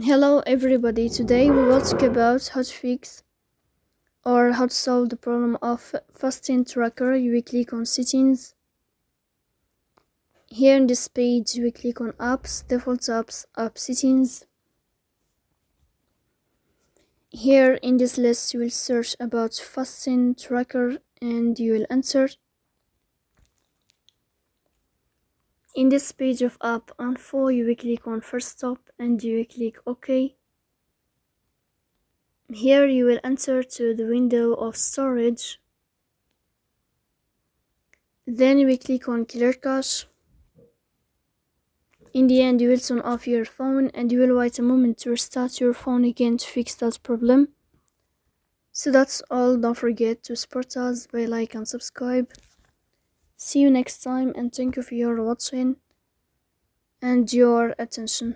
Hello everybody, today we will talk about how to fix or how to solve the problem of fasting tracker. You will click on settings. Here in this page you will click on apps, default apps, app settings. Here in this list you will search about fasting tracker and you will enter. In this page of app info you will click on first stop and you will click OK. Here you will enter to the window of storage. Then you will click on clear cache. In the end, you will turn off your phone and you will wait a moment to restart your phone again to fix that problem. So that's all. Don't forget to support us by like and subscribe. See you next time and thank you for your watching and your attention.